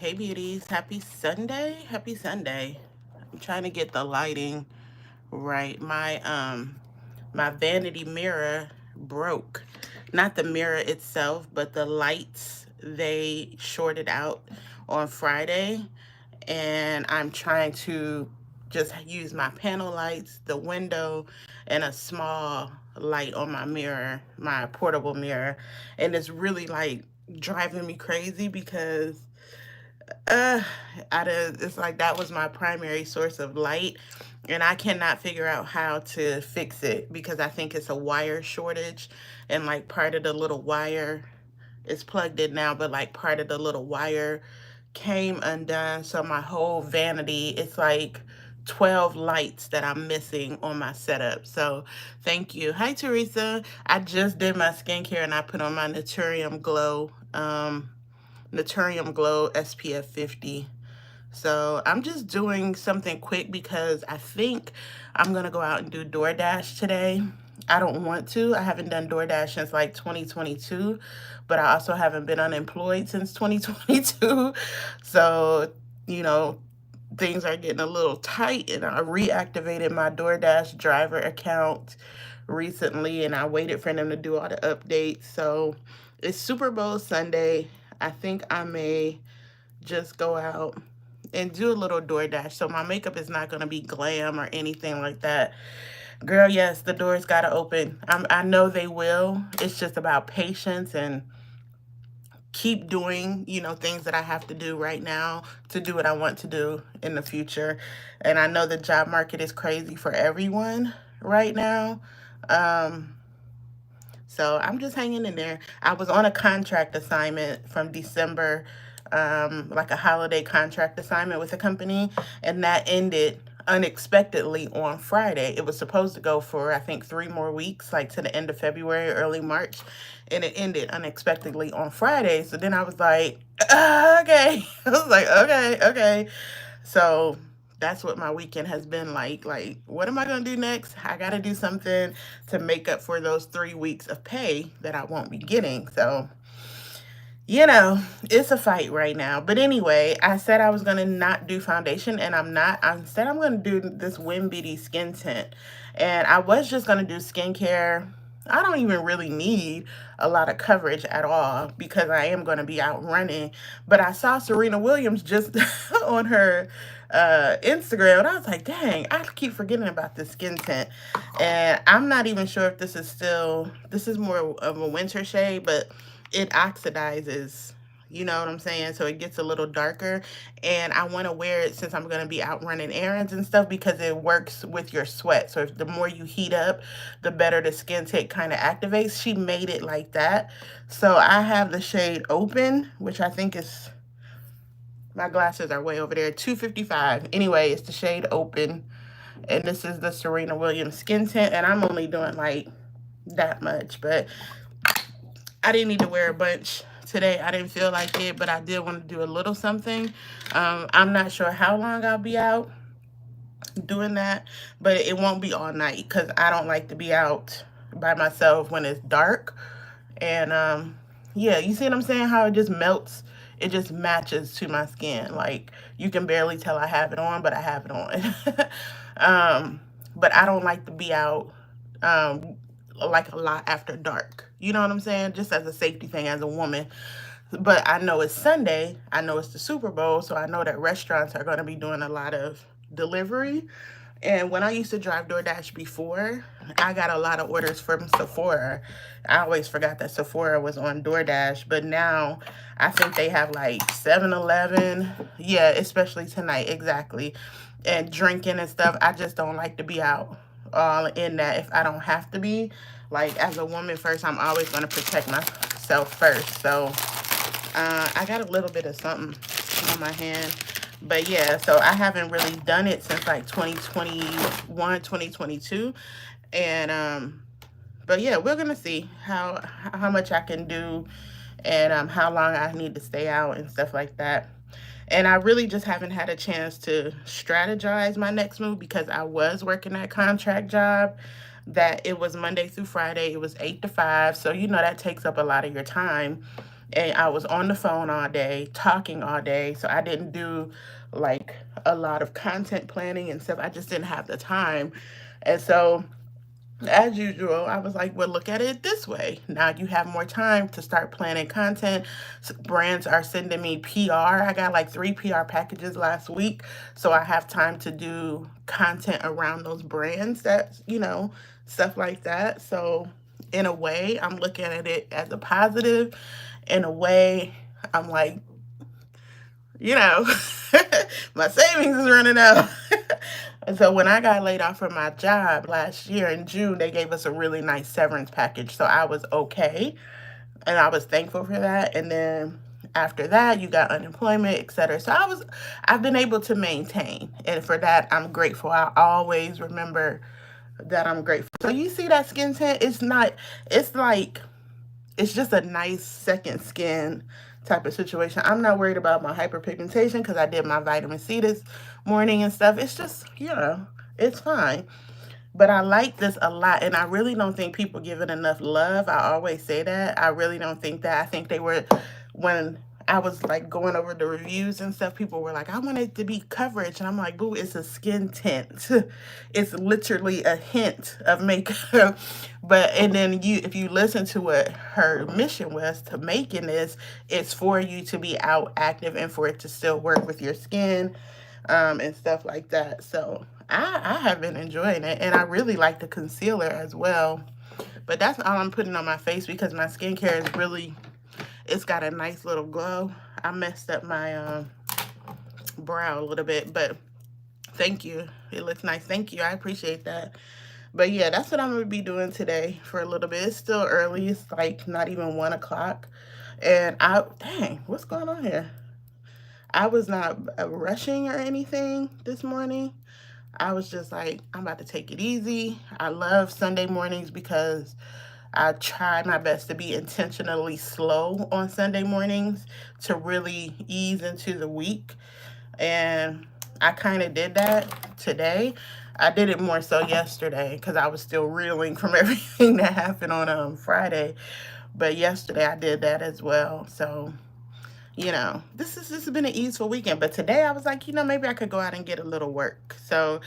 Hey beauties, happy Sunday. Happy Sunday. I'm trying to get the lighting right. My vanity mirror broke. Not the mirror itself, but the lights they shorted out on Friday, and I'm trying to just use my panel lights, the window, and a small light on my mirror, my portable mirror. And it's really like driving me crazy because uh, it's like that was my primary source of light, and I cannot figure out how to fix it because I think it's a wire shortage, and like part of the little wire is plugged in now, but like part of the little wire came undone. So my whole vanity, it's like 12 lights that I'm missing on my setup. So thank you. Hi, Teresa. I just did my skincare and I put on my Naturium Glow SPF 50. So I'm just doing something quick because I think I'm gonna go out and do DoorDash today. I don't want to. I haven't done DoorDash since like 2022, but I also haven't been unemployed since 2022. So, you know, things are getting a little tight, and I reactivated my DoorDash driver account recently, and I waited for them to do all the updates. So it's Super Bowl Sunday. I think I may just go out and do a little DoorDash. So my makeup is not going to be glam or anything like that. Girl, yes, the doors got to open. I know they will. It's just about patience and keep doing, things that I have to do right now to do what I want to do in the future. And I know the job market is crazy for everyone right now. Um, so I'm just hanging in there. I was on a contract assignment from December, like a holiday contract assignment with a company, and that ended unexpectedly on Friday. It was supposed to go for, I think, 3 more weeks, like to the end of February, early March, and it ended unexpectedly on Friday. So then I was like, okay. I was like, okay, okay. So that's what my weekend has been like. Like, what am I going to do next? I got to do something to make up for those 3 weeks of pay that I won't be getting. So, it's a fight right now. But anyway, I said I was going to not do foundation, and I'm not. I said I'm going to do this Win Beauty skin tint. And I was just going to do skincare. I don't even really need a lot of coverage at all because I am going to be out running. But I saw Serena Williams just on her Instagram, and I was like, dang, I keep forgetting about this skin tint. And I'm not even sure if this is more of a winter shade, but it oxidizes. You know what I'm saying? So it gets a little darker. And I want to wear it since I'm going to be out running errands and stuff because it works with your sweat. So if the more you heat up, the better the skin tint kind of activates. She made it like that. So I have the shade Open, which I think is, my glasses are way over there, 255. Anyway, it's the shade Open. And this is the Serena Williams skin tint. And I'm only doing like that much. But I didn't need to wear a bunch today. I didn't feel like it, but I did want to do a little something. I'm not sure how long I'll be out doing that, but it won't be all night because I don't like to be out by myself when it's dark. And yeah, you see what I'm saying? How it just melts. It just matches to my skin. Like you can barely tell I have it on, but I have it on. But I don't like to be out like a lot after dark. You know what I'm saying? Just as a safety thing as a woman. But I know it's Sunday. I know it's the Super Bowl, so I know that restaurants are going to be doing a lot of delivery. And when I used to drive DoorDash before, I got a lot of orders from Sephora. I always forgot that Sephora was on DoorDash, but now I think they have like 7-Eleven. Yeah, especially tonight, exactly. And drinking and stuff. I just don't like to be out all in that if I don't have to be. Like, as a woman first, I'm always going to protect myself first. So, I got a little bit of something on my hand. But yeah, so I haven't really done it since like 2021, 2022. And but yeah, we're gonna see how much I can do and how long I need to stay out and stuff like that. And I really just haven't had a chance to strategize my next move because I was working that contract job that it was Monday through Friday. It was 8 to 5. So, that takes up a lot of your time. and I was on the phone all day, talking all day. So I didn't do like a lot of content planning and stuff. I just didn't have the time. And so, as usual, I was like, well, look at it this way. Now you have more time to start planning content. Brands are sending me PR. I got like 3 PR packages last week. So I have time to do content around those brands that, stuff like that. So, in a way, I'm looking at it as a positive. In a way, I'm like, you know, my savings is running out. And so when I got laid off from my job last year in June, they gave us a really nice severance package. So I was okay. And I was thankful for that. And then after that, you got unemployment, et cetera. So I've been able to maintain. And for that, I'm grateful. I always remember that I'm grateful. So you see that skin tint? It's like, it's just a nice second skin type of situation. I'm not worried about my hyperpigmentation because I did my vitamin C this morning and stuff. It's just, it's fine. But I like this a lot, and I really don't think people give it enough love. I always say that. I really don't think that. I think they were, when I was like going over the reviews and stuff, people were like, I want it to be coverage. And I'm like, boo, it's a skin tint. It's literally a hint of makeup. But, and then if you listen to what her mission was to making this, it's for you to be out active and for it to still work with your skin, and stuff like that. So I have been enjoying it, and I really like the concealer as well. But that's all I'm putting on my face because my skincare is really, it's got a nice little glow. I messed up my brow a little bit, but thank you. It looks nice. Thank you. I appreciate that. But yeah, that's what I'm going to be doing today for a little bit. It's still early. It's like not even 1 o'clock. And dang, what's going on here? I was not rushing or anything this morning. I was just like, I'm about to take it easy. I love Sunday mornings because I try my best to be intentionally slow on Sunday mornings to really ease into the week. And I kind of did that today. I did it more so yesterday because I was still reeling from everything that happened on Friday. But yesterday I did that as well. So, this has been an easeful weekend. But today I was like, maybe I could go out and get a little work. So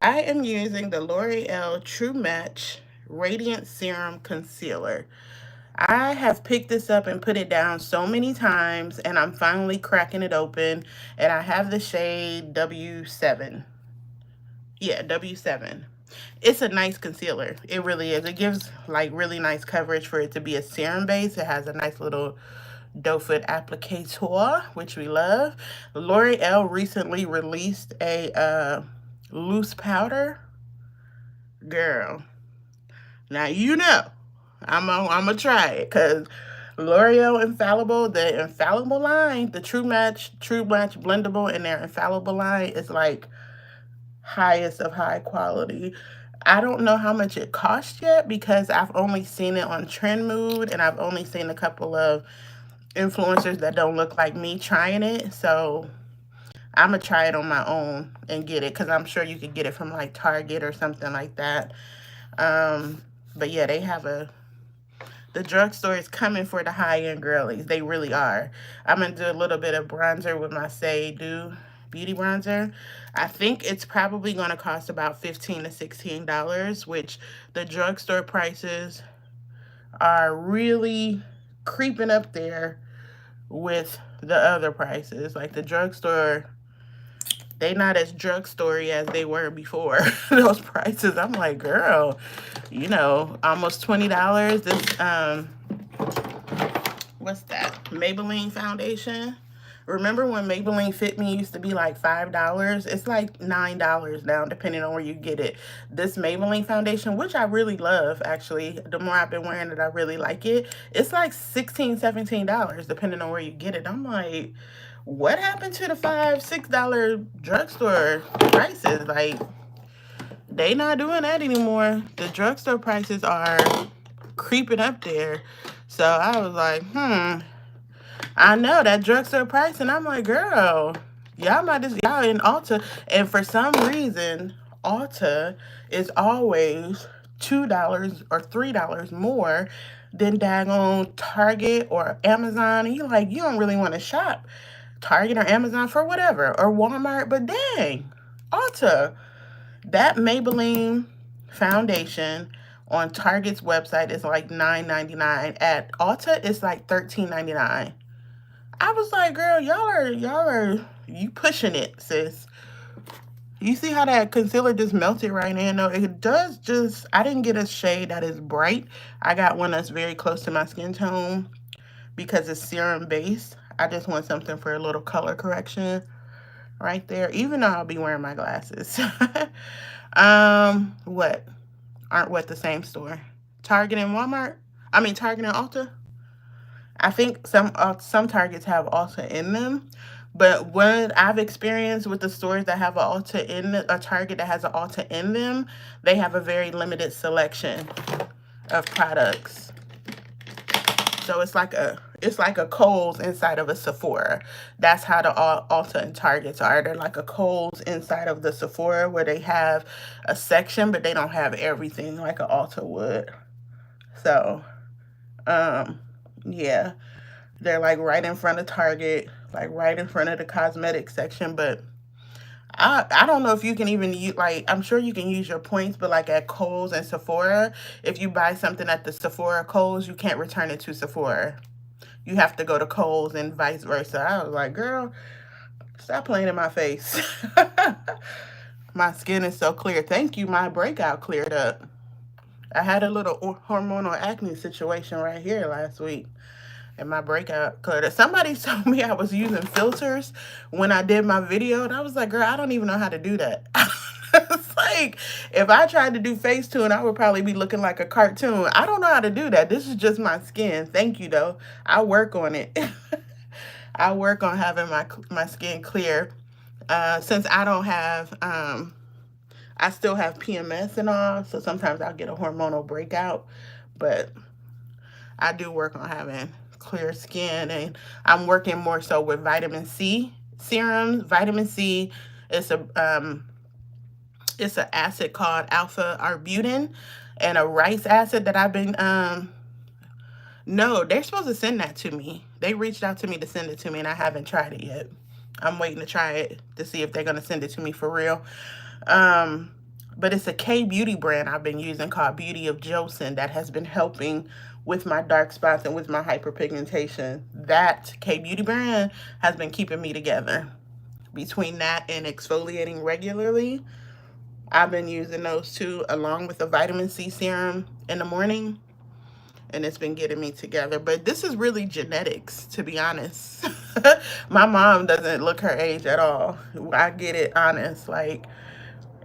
I am using the L'Oreal True Match Radiant Serum Concealer. I have picked this up and put it down so many times, and I'm finally cracking it open. And I have the shade W7. Yeah, W7. It's a nice concealer. It really is. It gives like really nice coverage for it to be a serum base. It has a nice little doe foot applicator, which we love. L'Oreal recently released a loose powder. Girl, now I'm gonna try it because L'Oreal Infallible, the Infallible line, the True Match Blendable in their Infallible line is like highest of high quality. I don't know how much it costs yet because I've only seen it on Trend Mood and I've only seen a couple of influencers that don't look like me trying it. So I'm gonna try it on my own and get it because I'm sure you could get it from like Target or something like that. But yeah, the drugstore is coming for the high-end girlies. They really are. I'm gonna do a little bit of bronzer with my Say Do beauty bronzer. I think it's probably gonna cost about $15 to $16, which the drugstore prices are really creeping up there with the other prices. Like the drugstore, they not as drugstory as they were before. Those prices, I'm like, girl, almost $20. This what's that? Maybelline foundation. Remember when Maybelline Fit Me used to be like $5? It's like $9 now, depending on where you get it. This Maybelline foundation, which I really love, actually. The more I've been wearing it, I really like it. It's like $16, $17, depending on where you get it. I'm like, what happened to the $5, $6 drugstore prices? Like, they not doing that anymore. The drugstore prices are creeping up there. So I was like, I know that drugstore price, and I'm like, girl, y'all in Ulta, and for some reason, Ulta is always $2 or $3 more than daggone Target or Amazon. And you're like, you don't really want to shop Target or Amazon for whatever, or Walmart, but dang, Ulta. That Maybelline foundation on Target's website is like $9.99. At Ulta, it's like $13.99. I was like, girl, you pushing it, sis. You see how that concealer just melted right in? No, it does just, I didn't get a shade that is bright. I got one that's very close to my skin tone because it's serum based. I just want something for a little color correction right there, even though I'll be wearing my glasses. What? Aren't what the same store? Target and Walmart? I mean, Target and Ulta? I think some Targets have Ulta in them, but what I've experienced with the stores that have a Target that has an Ulta in them, they have a very limited selection of products. So it's like a Kohl's inside of a Sephora. That's how the Ulta and Targets are. They're like a Kohl's inside of the Sephora where they have a section, but they don't have everything like an Ulta would. So, um, yeah, they're like right in front of Target, like right in front of the cosmetic section. But I don't know if you can even use, like, I'm sure you can use your points, but like at Kohl's and Sephora, if you buy something at the Sephora Kohl's, you can't return it to Sephora. You have to go to Kohl's and vice versa. I was like, girl, stop playing in my face. My skin is so clear. Thank you. My breakout cleared up. I had a little hormonal acne situation right here last week, and my breakout cleared up. Somebody told me I was using filters when I did my video, and I was like, girl, I don't even know how to do that. It's like, if I tried to do Facetune, I would probably be looking like a cartoon. I don't know how to do that. This is just my skin. Thank you, though. I work on it. I work on having my skin clear. Since I don't have, I still have PMS and all, so sometimes I'll get a hormonal breakout. But I do work on having clear skin, and I'm working more so with vitamin C serums. Vitamin C is it's an acid called alpha arbutin, and a rice acid that I've been no, they're supposed to send that to me. They reached out to me to send it to me, and I haven't tried it yet. I'm waiting to try it to see if they're gonna send it to me for real. Um, but it's a K beauty brand I've been using called Beauty of Joseon that has been helping with my dark spots and with my hyperpigmentation. That K beauty brand has been keeping me together. Between that and exfoliating regularly, I've been using those two along with the vitamin C serum in the morning, and it's been getting me together. But this is really genetics, to be honest. My mom doesn't look her age at all. I get it honest. Like,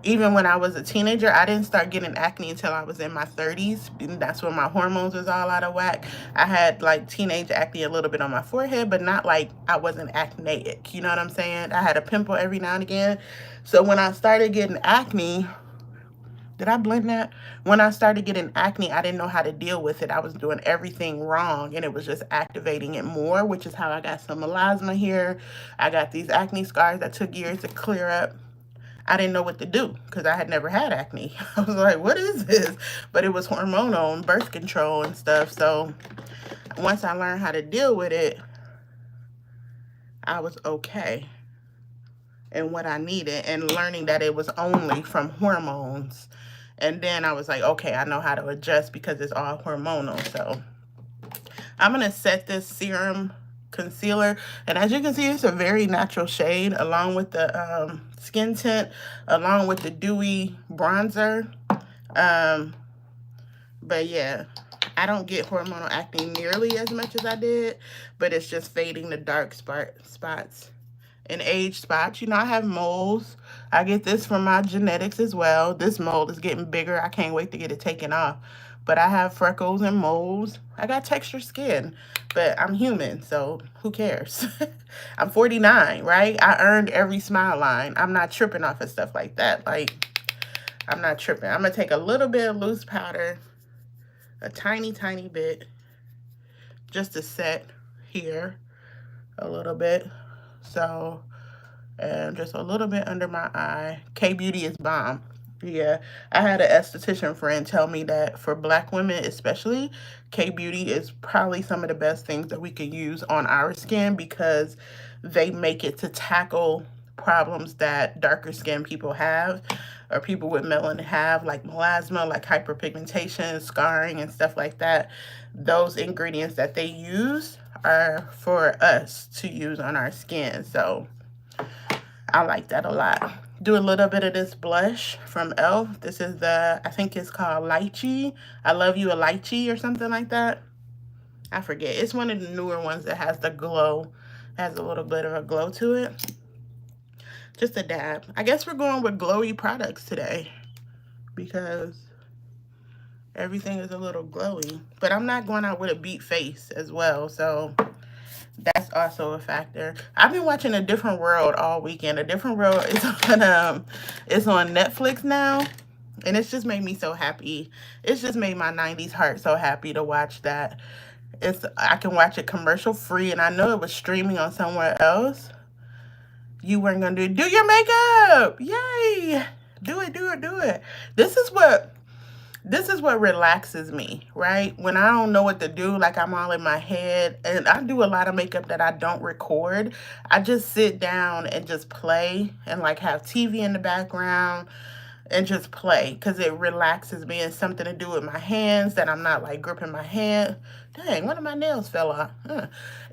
even when I was a teenager, I didn't start getting acne until I was in my 30s. And that's when my hormones was all out of whack. I had like teenage acne a little bit on my forehead, but not like I wasn't acneic. You know what I'm saying? I had a pimple every now and again. So when I started getting acne, did I blend that? When I started getting acne, I didn't know how to deal with it. I was doing everything wrong, and it was just activating it more, which is how I got some melasma here. I got these acne scars that took years to clear up. I didn't know what to do because I had never had acne. I was like, what is this? But it was hormonal and birth control and stuff. So once I learned how to deal with it, I was okay and what I needed, and learning that it was only from hormones. And then I was like, okay, I know how to adjust because it's all hormonal. So I'm going to set this serum concealer, and as you can see, it's a very natural shade along with the skin tint, along with the dewy bronzer. Um, but yeah, I don't get hormonal acne nearly as much as I did, but it's just fading the dark spots and age spots. You know, I have moles. I get this from my genetics as well. This mole is getting bigger. I can't wait to get it taken off. But I have freckles and moles. I got textured skin, but I'm human, so who cares? I'm 49, right? I earned every smile line. I'm not tripping off of stuff like that. Like, I'm not tripping. I'm going to take a little bit of loose powder, a tiny, tiny bit, just to set here a little bit. So, and just a little bit under my eye. K Beauty is bomb. Yeah, I had an esthetician friend tell me that for black women, especially, K Beauty is probably some of the best things that we could use on our skin because they make it to tackle problems that darker skinned people have or people with melanin have, like melasma, like hyperpigmentation, scarring, and stuff like that. Those ingredients that they use are for us to use on our skin. So I like that a lot. Do a little bit of this blush from e.l.f. This is I think it's called Lychee. I Love You a Lychee or something like that. I forget. It's one of the newer ones that has the glow, has a little bit of a glow to it. Just a dab. I guess we're going with glowy products today because everything is a little glowy. But I'm not going out with a beat face as well, so that's also a factor. I've been watching A Different World all weekend. A Different World is on Netflix now, and it's just made me so happy. It's just made my '90s heart so happy to watch that. I can watch it commercial free, and I know it was streaming on somewhere else. You weren't gonna do your makeup. Yay! Do it, do it, do it. This is what relaxes me, right? When I don't know what to do, like I'm all in my head, and I do a lot of makeup that I don't record. I just sit down and just play and like have TV in the background and just play because it relaxes me and something to do with my hands that I'm not like gripping my hand. Dang, one of my nails fell off.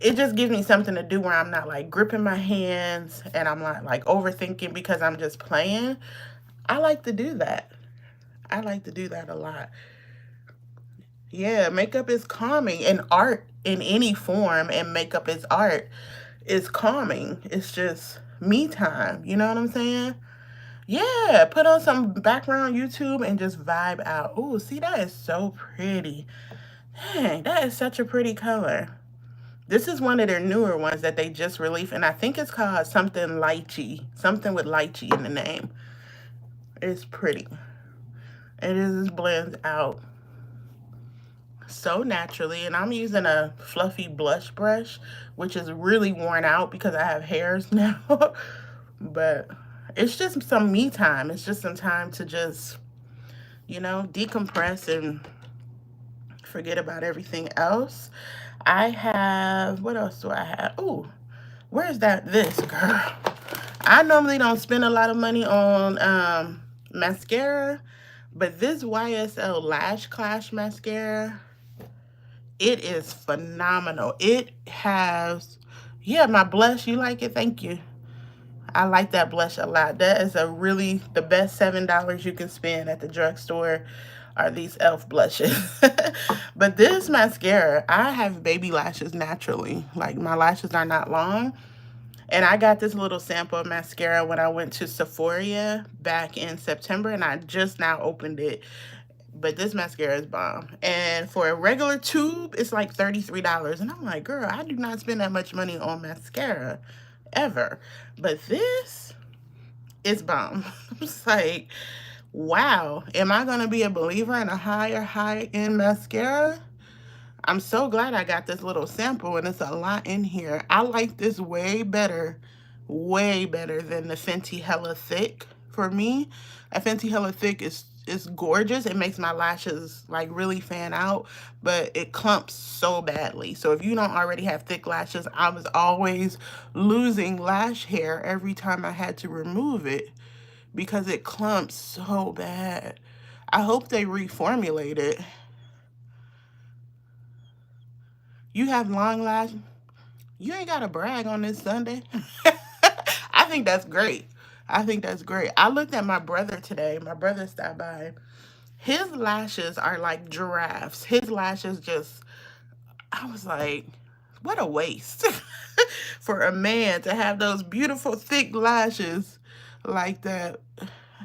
It just gives me something to do where I'm not like gripping my hands and I'm not like overthinking because I'm just playing. I like to do that. I like to do that a lot. Yeah, makeup is calming, and art in any form, and makeup is art, is calming. It's just me time. You know what I'm saying? Yeah, put on some background YouTube and just vibe out. Oh, see, that is so pretty. Dang, that is such a pretty color. This is one of their newer ones that they just released, and I think it's called something lychee, something with lychee in the name. It's pretty. It is blends out so naturally, and I'm using a fluffy blush brush, which is really worn out because I have hairs now. But it's just some me time. It's just some time to just, decompress and forget about everything else. I have, what else do I have? Oh, where's that? This girl. I normally don't spend a lot of money on mascara, but this YSL Lash Clash mascara, it is phenomenal. It has, yeah, my blush. You like it? Thank you. I like that blush a lot. That is the best $7 you can spend at the drugstore are these e.l.f. blushes. But this mascara, I have baby lashes naturally. Like my lashes are not long. And I got this little sample of mascara when I went to Sephora back in September, and I just now opened it. But this mascara is bomb. And for a regular tube, it's like $33. And I'm like, girl, I do not spend that much money on mascara ever. But this is bomb. I'm just like, wow, am I going to be a believer in a high-end mascara? I'm so glad I got this little sample, and it's a lot in here. I like this way better than the Fenty Hella Thick for me. A Fenty Hella Thick is gorgeous. It makes my lashes like really fan out, but it clumps so badly. So if you don't already have thick lashes, I was always losing lash hair every time I had to remove it because it clumps so bad. I hope they reformulate it. You have long lashes? You ain't got to brag on this Sunday. I think that's great. I think that's great. I looked at my brother today. My brother stopped by. His lashes are like giraffes. His lashes just, I was like, what a waste for a man to have those beautiful thick lashes like that.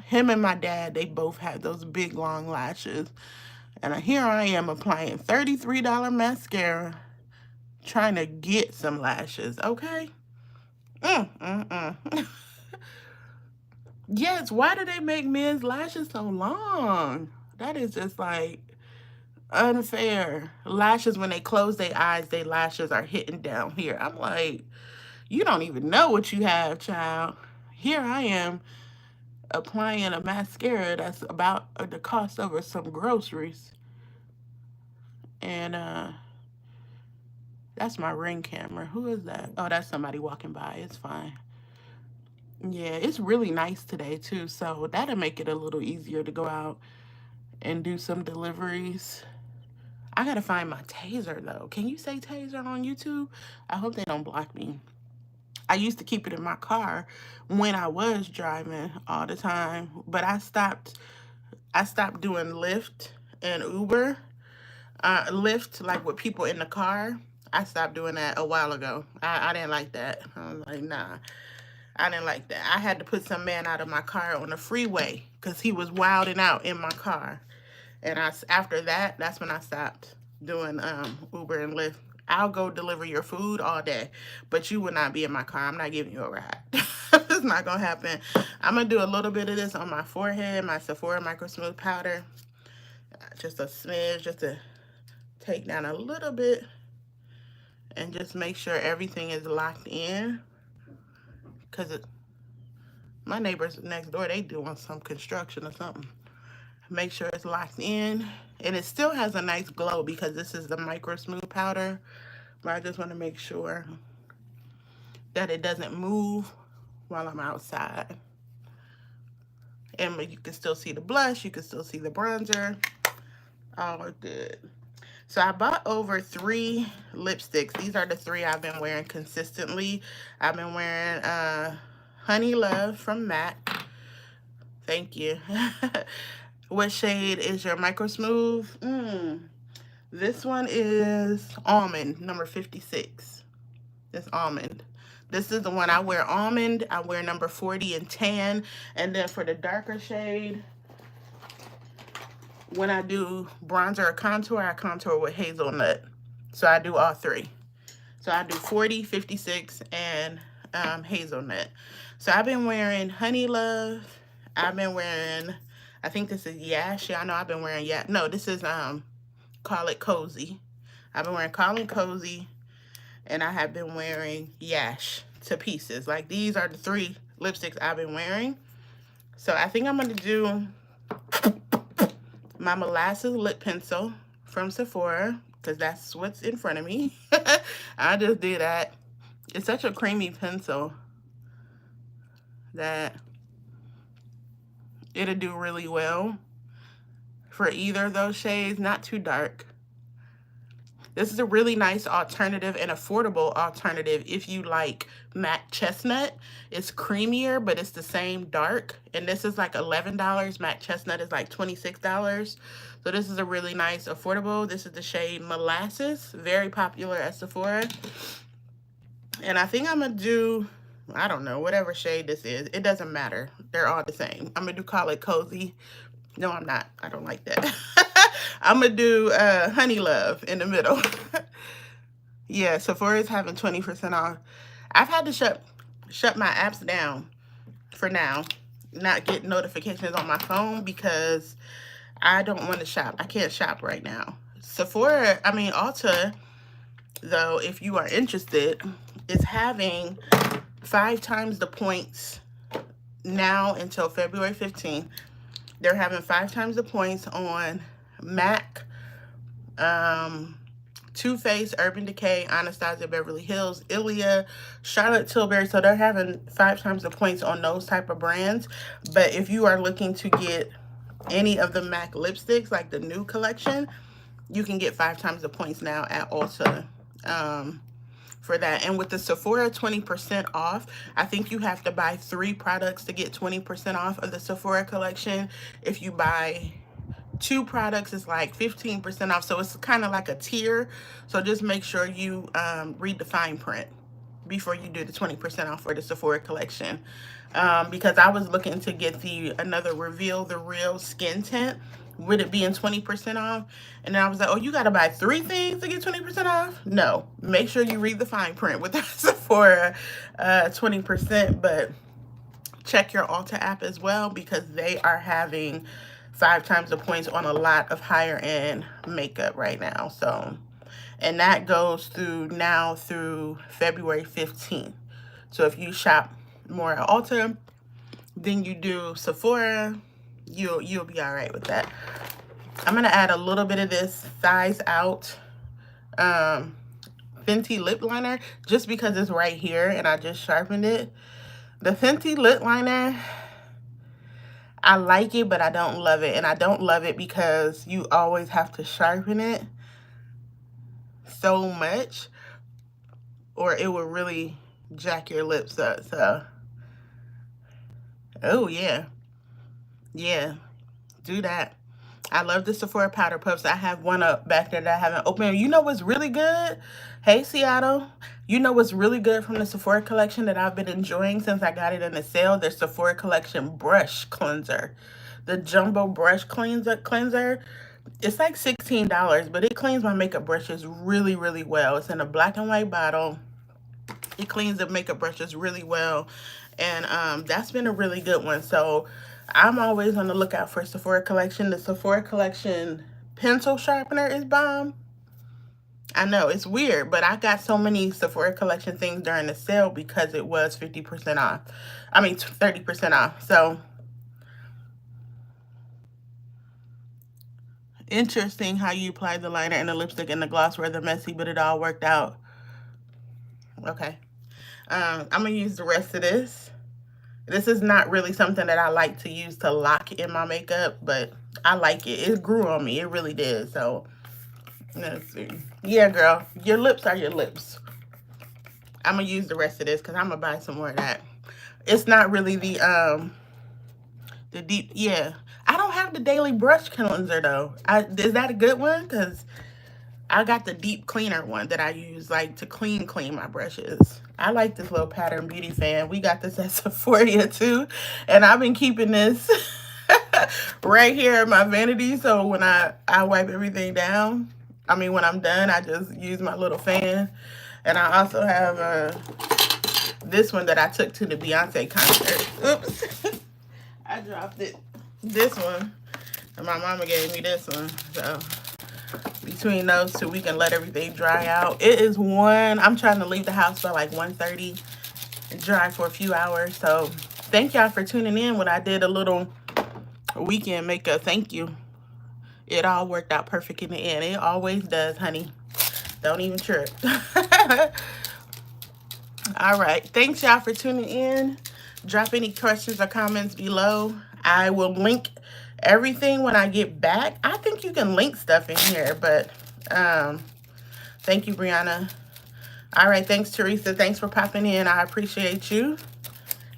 Him and my dad, they both had those big long lashes. And here I am applying $33 mascara trying to get some lashes, okay? Yes, why do they make men's lashes so long? That is just like unfair. Lashes, when they close their eyes, their lashes are hitting down here. I'm like, you don't even know what you have, child. Here I am applying a mascara that's about the cost of some groceries. And that's my Ring camera. Who is that? Oh, that's somebody walking by. It's fine. Yeah, it's really nice today too, so that'll make it a little easier to go out and do some deliveries. I gotta find my taser though. Can you say taser on YouTube? I hope they don't block me. I used to keep it in my car when I was driving all the time, but I stopped doing Lyft and Uber. Lyft, like with people in the car. I stopped doing that a while ago. I didn't like that. I was like, nah, I didn't like that. I had to put some man out of my car on the freeway because he was wilding out in my car. And after that, that's when I stopped doing Uber and Lyft. I'll go deliver your food all day, but you will not be in my car. I'm not giving you a ride. It's not gonna happen. I'm gonna do a little bit of this on my forehead, my Sephora Micro Smooth powder, just a smidge, just to take down a little bit, and just make sure everything is locked in. Cause my neighbors next door, they doing some construction or something. Make sure it's locked in, and it still has a nice glow because this is the Micro Smooth powder. But I just want to make sure that it doesn't move while I'm outside. And you can still see the blush, you can still see the bronzer. All good. So I bought over 3 lipsticks. These are the 3 I've been wearing consistently. I've been wearing Honey Love from MAC. Thank you. What shade is your Micro Smooth? This one is Almond, number 56. It's Almond. This is the one I wear, Almond. I wear number 40 in Tan. And then for the darker shade, when I do bronzer or contour, I contour with Hazelnut. So I do all 3. So I do 40, 56, and Hazelnut. So I've been wearing Honey Love. I've been wearing, I think this is Yash. Yeah, I know I've been wearing Yash. No, this is Call It Cozy. I've been wearing Call It Cozy, and I have been wearing Yash to pieces. Like, these are the 3 lipsticks I've been wearing. So I think I'm going to do my Molasses Lip Pencil from Sephora, because that's what's in front of me. I just did that. It's such a creamy pencil that it'll do really well for either of those shades. Not too dark. This is a really nice alternative and affordable alternative if you like matte chestnut. It's creamier, but it's the same dark. And this is like $11. Matte chestnut is like $26. So this is a really nice affordable. This is the shade Molasses, very popular at Sephora. And I think I'm going to do, I don't know, whatever shade this is. It doesn't matter. They're all the same. I'm going to Call It Cozy. No, I'm not. I don't like that. I'm going to do Honey Love in the middle. Yeah, Sephora is having 20% off. I've had to shut my apps down for now. Not get notifications on my phone because I don't want to shop. I can't shop right now. Sephora, I mean Ulta, though, if you are interested, is having 5 times the points now until February 15th. They're having 5 times the points on MAC, Too Faced, Urban Decay, Anastasia Beverly Hills, Ilia, Charlotte Tilbury. So they're having 5 times the points on those type of brands. But if you are looking to get any of the MAC lipsticks, like the new collection, you can get 5 times the points now at Ulta for that. And with the Sephora 20% off, I think you have to buy 3 products to get 20% off of the Sephora collection. If you buy 2 products, it's like 15% off. So it's kind of like a tier. So just make sure you read the fine print before you do the 20% off for the Sephora collection. Because I was looking to get another Reveal the Real skin tint with it being 20% off. And then I was like, oh, you got to buy 3 things to get 20% off? No. Make sure you read the fine print with the Sephora 20%. But check your Ulta app as well, because they are having 5 times the points on a lot of higher end makeup right now. So, and that goes through now through February 15th. So if you shop more at Ulta, then you do Sephora, you'll be all right with that. I'm gonna add a little bit of this Thighs Out Fenty lip liner just because it's right here and I just sharpened it. The Fenty lip liner, I like it, but I don't love it. And I don't love it because you always have to sharpen it so much or it will really jack your lips up. So, oh yeah, yeah, do that. I love the Sephora powder puffs. I have one up back there that I haven't opened. You know what's really good? Hey, Seattle. You know what's really good from the Sephora collection that I've been enjoying since I got it in the sale? Their Sephora collection brush cleanser. The jumbo brush cleanser. It's like $16, but it cleans my makeup brushes really, really well. It's in a black and white bottle. It cleans the makeup brushes really well. And that's been a really good one. So I'm always on the lookout for Sephora collection. The Sephora collection pencil sharpener is bomb. I know, it's weird, but I got so many Sephora collection things during the sale because it was 50% off. I mean, 30% off. So, interesting how you applied the liner and the lipstick and the gloss were the messy, but it all worked out. Okay. I'm going to use the rest of this. This is not really something that I like to use to lock in my makeup, but I like it. It grew on me. It really did. So, let's see. Yeah, girl. Your lips are your lips. I'm going to use the rest of this because I'm going to buy some more of that. It's not really the deep, yeah. I don't have the daily brush cleanser, though. Is that a good one? Because I got the deep cleaner one that I use like to clean my brushes. I like this little Pattern Beauty fan. We got this at Sephora too. And I've been keeping this right here in my vanity. So when I wipe everything down, I mean, when I'm done, I just use my little fan. And I also have this one that I took to the Beyonce concert. Oops. I dropped it. This one. And my mama gave me this one. So between those two, we can let everything dry out. It is I'm trying to leave the house by like 1:30 and dry for a few hours. So thank y'all for tuning in when I did a little weekend makeup. Thank you. It all worked out perfect in the end. It always does, honey. Don't even trip. All right. Thanks y'all for tuning in. Drop any questions or comments below. I will link everything when I get back. I think you can link stuff in here, but thank you, Brianna. All right, thanks, Teresa. Thanks for popping in. I appreciate you.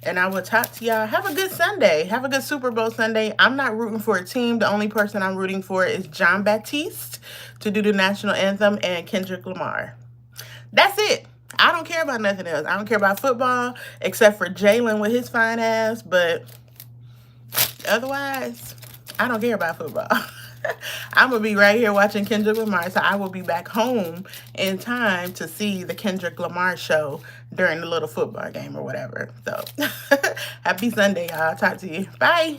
And I will talk to y'all. Have a good Sunday. Have a good Super Bowl Sunday. I'm not rooting for a team. The only person I'm rooting for is John Baptiste to do the national anthem and Kendrick Lamar. That's it. I don't care about nothing else. I don't care about football except for Jalen with his fine ass, but otherwise, I don't care about football. I'm going to be right here watching Kendrick Lamar, so I will be back home in time to see the Kendrick Lamar show during the little football game or whatever. So, happy Sunday, y'all. Talk to you. Bye.